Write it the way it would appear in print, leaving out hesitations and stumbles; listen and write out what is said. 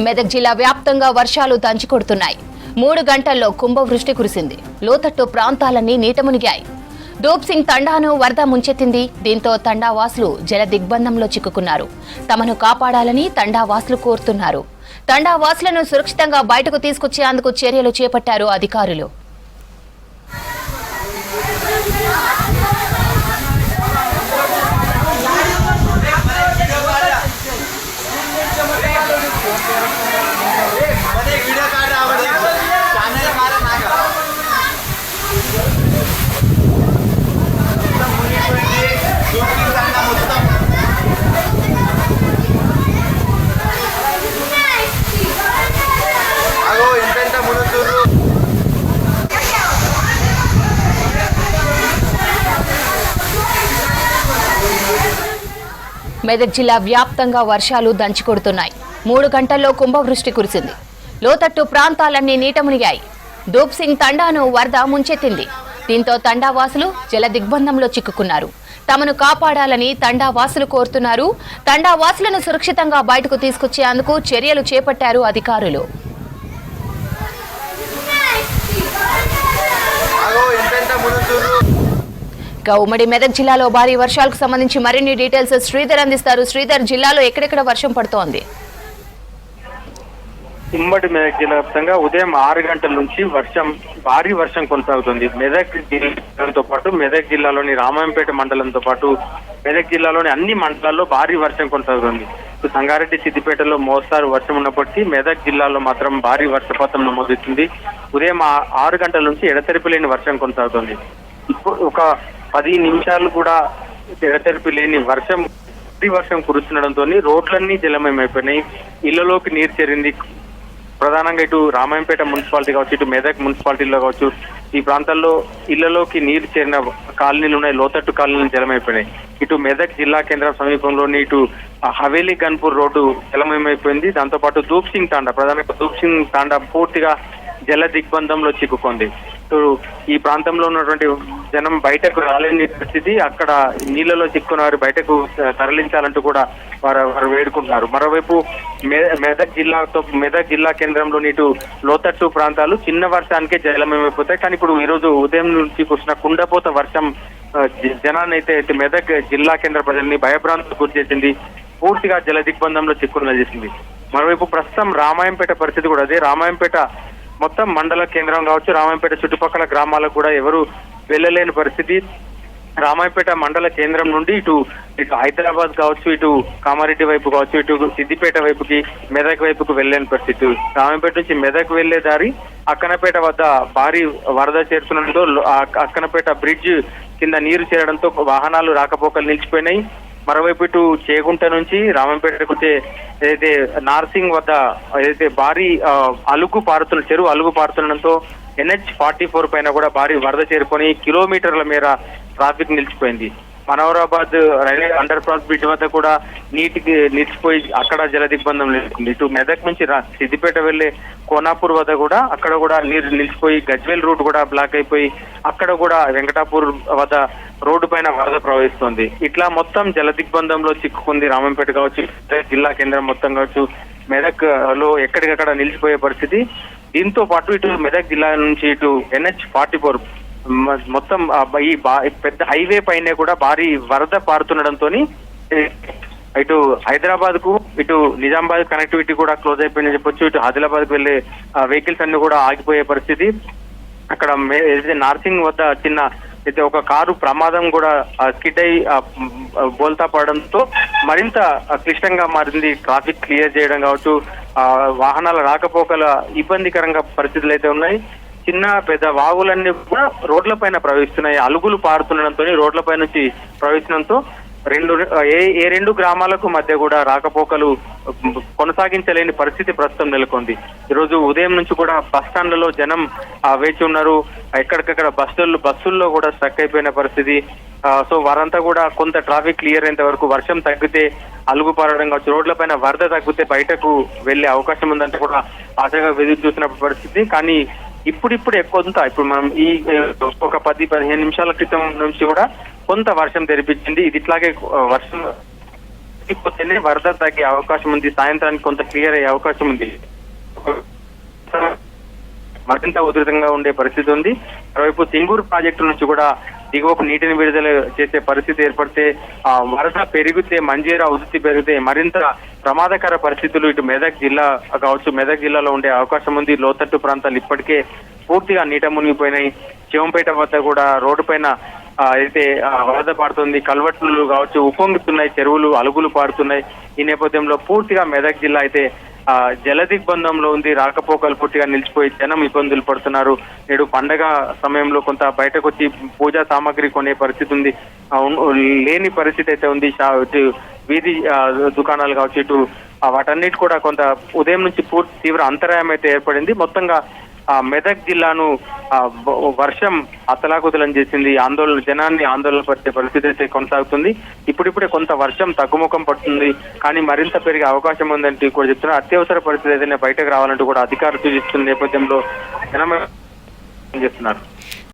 మెదక్ జిల్లా వ్యాప్తంగా వర్షాలు దంచుకొడుతున్నాయి. 3 గంటల్లో కుంభవృష్టి కురిసింది. లోతట్టు ప్రాంతాలన్నీ నీట మునిగాయి. దూబ్సింగ్ తండాను వరద ముంచెత్తింది. దీంతో తండావాసులు జల దిగ్బంధంలో చిక్కుకున్నారు. తమను కాపాడాలని తండావాసులు కోరుతున్నారు. తండావాసులను సురక్షితంగా బయటకు తీసుకొచ్చేందుకు చర్యలు చేపట్టారు అధికారులు. మెదక్ జిల్లా వ్యాప్తంగా వర్షాలు దంచుకొడుతున్నాయి. 3 గంటల్లో కుంభవృష్టి కురిసింది. లోతట్టు ప్రాంతాలన్నీ నీట మునిగాయి. దూబ్సింగ్ తండాను వరద ముంచెత్తింది. దీంతో తండావాసులు జల దిగ్బంధంలో చిక్కుకున్నారు. తమను కాపాడాలని తండావాసులు కోరుతున్నారు. తండావాసులను సురక్షితంగా బయటకు తీసుకొచ్చేందుకు చర్యలు చేపట్టారు అధికారులు. ఉమ్మడి మెదక్ జిల్లాలో భారీ వర్షాలకు సంబంధించి మరిన్ని డీటెయిల్స్ శ్రీధర్ అందిస్తారు. శ్రీధర్, జిల్లాలో ఎక్కడెక్కడ వర్షం పడుతోంది? ఉమ్మడి మెదక్ జిల్లా వ్యాప్తంగా ఉదయం 6 గంటల నుంచి భారీ వర్షం కొనసాగుతుంది. మెదక్ జిల్లాతో పాటు మెదక్ జిల్లాలోని రామాయంపేట మండలంతో పాటు మెదక్ జిల్లాలోని అన్ని మండలాల్లో భారీ వర్షం కొనసాగుతుంది. సంగారెడ్డి, సిద్దిపేటలో మోస్తారు వర్షం ఉన్నప్పటికీ మెదక్ జిల్లాలో మాత్రం భారీ వర్షపాతం నమోదవుతుంది. ఉదయం 6 గంటల నుంచి ఎడతెరిపి లేని వర్షం కొనసాగుతుంది. ఇప్పుడు ఒక 10 నిమిషాలు కూడా ఎడతెరిపి లేని వర్షం కురుస్తుండడంతో రోడ్లన్నీ జలమయమైపోయినాయి. ఇళ్లలోకి నీరు చేరింది. ప్రధానంగా ఇటు రామాయంపేట మున్సిపాలిటీ కావచ్చు, ఇటు మెదక్ మున్సిపాలిటీలో కావచ్చు, ఈ ప్రాంతాల్లో ఇళ్లలోకి నీరు చేరిన కాలనీలు ఉన్నాయి. లోతట్టు కాలనీలు జలమైపోయినాయి. ఇటు మెదక్ జిల్లా కేంద్రం సమీపంలోని ఇటు హవేలీ గన్పూర్ రోడ్డు జలమయమైపోయింది. దాంతోపాటు దూబ్సింగ్ తాండా, ప్రధానంగా దూబ్సింగ్ తాండా పూర్తిగా జల దిగ్బంధంలో చిక్కుకుంది. ఈ ప్రాంతంలో ఉన్నటువంటి జనం బయటకు రాలేని పరిస్థితి. అక్కడ నీళ్లలో చిక్కున్న వారు బయటకు తరలించాలంటూ కూడా వారు వేడుకుంటున్నారు. మరోవైపు మెదక్ జిల్లా కేంద్రంలోని ఇటు లోతట్టు ప్రాంతాలు చిన్న వర్షానికే జలమయమైపోతాయి. కానీ ఇప్పుడు ఈ రోజు ఉదయం నుంచి కురిసిన కుండపోత వర్షం జనాన్ని అయితే మెదక్ జిల్లా కేంద్ర ప్రజల్ని భయభ్రాంతులకు గురి చేసింది. పూర్తిగా జల దిగ్బంధంలో చిక్కున్న చేసింది. మరోవైపు ప్రస్తుతం రామాయంపేట పరిస్థితి కూడా అదే. రామాయంపేట మొత్తం మండల కేంద్రం కావచ్చు, రామాయంపేట చుట్టుపక్కల గ్రామాలకు కూడా ఎవరు వెళ్ళలేని పరిస్థితి. రామాయంపేట మండల కేంద్రం నుండి ఇటు హైదరాబాద్ కావచ్చు, ఇటు కామారెడ్డి వైపు కావచ్చు, ఇటు సిద్దిపేట వైపుకి, మెదక్ వైపుకు వెళ్ళలేని పరిస్థితి. రామాయంపేట నుంచి మెదక్ వెళ్లే దారి అక్కనపేట వద్ద భారీ వరద చేరుతుండడంతో అక్కనపేట బ్రిడ్జ్ కింద నీరు చేరడంతో వాహనాలు రాకపోకలు నిలిచిపోయినాయి. మరోవైపు ఇటు చేగుంట నుంచి రామంపేటకు వచ్చే ఏదైతే నార్సింగ్ వద్ద ఏదైతే భారీ చెరువు అలుగు పారుతుండడంతో NH-44 పైన కూడా భారీ వరద చేరుకొని కిలోమీటర్ల మేర ట్రాఫిక్ నిలిచిపోయింది. Manoharabad railway under pass bridge వద్ద కూడా నీటికి నిలిచిపోయి అక్కడ జల దిగ్బంధం నిలిచింది. ఇటు మెదక్ నుంచి సిద్దిపేట వెళ్లే కోనాపూర్ వద్ద కూడా అక్కడ కూడా నీరు నిలిచిపోయి గజ్వేల్ రూట్ కూడా బ్లాక్ అయిపోయి అక్కడ కూడా వెంకటాపూర్ వద్ద రోడ్డు పైన వరద ప్రవహిస్తుంది. ఇట్లా మొత్తం జల దిగ్బంధంలో చిక్కుకుంది రామంపేట కావచ్చు, జిల్లా కేంద్రం మొత్తం కావచ్చు. మెదక్ లో ఎక్కడికక్కడ నిలిచిపోయే పరిస్థితి. దీంతో పాటు ఇటు మెదక్ జిల్లా నుంచి ఇటు NH-44 మొత్తం ఈ పెద్ద హైవే పైనే కూడా భారీ వరద పారుతుండడంతో ఇటు హైదరాబాద్ కు, ఇటు నిజామాబాద్ కనెక్టివిటీ కూడా క్లోజ్ అయిపోయిందని చెప్పొచ్చు. ఇటు ఆదిలాబాద్ కు వెళ్లే వెహికల్స్ అన్ని కూడా ఆగిపోయే పరిస్థితి. అక్కడ నార్సింగ్ వద్ద చిన్న అయితే ఒక కారు ప్రమాదం కూడా స్కిడ్ అయి బోల్తా పడడంతో మరింత క్లిష్టంగా మారింది. ట్రాఫిక్ క్లియర్ చేయడం కావచ్చు, వాహనాల రాకపోకల ఇబ్బందికరంగా పరిస్థితులు అయితే ఉన్నాయి. చిన్న పెద్ద వాగులన్నీ కూడా రోడ్ల పైన ప్రవహిస్తున్నాయి. అలుగులు పారుతుండడంతో రోడ్లపై నుంచి ప్రవహించడంతో ఏ రెండు గ్రామాలకు మధ్య కూడా రాకపోకలు కొనసాగించలేని పరిస్థితి ప్రస్తుతం నెలకొంది. ఈరోజు ఉదయం నుంచి కూడా బస్ స్టాండ్లలో జనం వేచి ఉన్నారు. ఎక్కడికక్కడ బస్సుల్లో కూడా స్టక్ అయిపోయిన పరిస్థితి. సో వారంతా కూడా కొంత ట్రాఫిక్ క్లియర్ అయ్యేంత వరకు, వర్షం తగ్గితే అలుగు పారడం కావచ్చు, రోడ్ల పైన వరద తగ్గితే బయటకు వెళ్లే అవకాశం ఉందంటే కూడా ఆశగా ఎదురు చూసిన పరిస్థితి. కానీ ఇప్పుడిప్పుడే కొంత ఇప్పుడు మనం ఈ ఒక 10-15 నిమిషాల క్రితం నుంచి కూడా కొంత వర్షం తెరిపించింది. ఇది ఇట్లాగే వర్షం పోతేనే వరద తగ్గే అవకాశం ఉంది, సాయంత్రానికి కొంత క్లియర్ అయ్యే అవకాశం ఉంది, మరింత ఉధృతంగా ఉండే పరిస్థితి ఉంది. మరోవైపు సింగూరు ప్రాజెక్టు నుంచి కూడా దిగువకు నీటిని విడుదల చేసే పరిస్థితి ఏర్పడితే వరద పెరిగితే, మంజీరా ఉధృతి పెరిగితే మరింత ప్రమాదకర పరిస్థితులు ఇటు మెదక్ జిల్లా కావచ్చు, మెదక్ జిల్లాలో ఉండే అవకాశం ఉంది. లోతట్టు ప్రాంతాలు ఇప్పటికే పూర్తిగా నీట మునిగిపోయినాయి. శివంపేట వద్ద కూడా రోడ్డు పైన అయితే వరద పారుతుంది, కల్వట్లు కావచ్చు ఉప్పొంగుతున్నాయి, చెరువులు అలుగులు పారుతున్నాయి. ఈ నేపథ్యంలో పూర్తిగా మెదక్ జిల్లా అయితే జల దిగ్బంధంలో ఉంది. రాకపోకలు పూర్తిగా నిలిచిపోయి జనం ఇబ్బందులు పడుతున్నారు. నేడు పండగ సమయంలో కొంత బయటకు వచ్చి పూజా సామాగ్రి కొనే పరిస్థితి ఉంది, లేని పరిస్థితి అయితే ఉంది. వీధి దుకాణాలు కావచ్చు, ఇటు వాటన్నిటి కూడా కొంత ఉదయం నుంచి పూర్తి తీవ్ర అంతరాయం అయితే ఏర్పడింది. మొత్తంగా మెదక్ జిల్లాను వర్షం అతలాకుతలం చేసింది. జనాన్ని ఆందోళన పరిచే పరిస్థితి అయితే కొనసాగుతుంది. ఇప్పుడిప్పుడే కొంత వర్షం తగ్గుముఖం పడుతుంది, కానీ మరింత పెరిగే అవకాశం ఉందంటే కూడా చెప్తున్నారు. అత్యవసర పరిస్థితి ఏదైనా బయటకు రావాలంటూ కూడా అధికారులు సూచిస్తున్న నేపథ్యంలో జనం చేస్తున్నారు.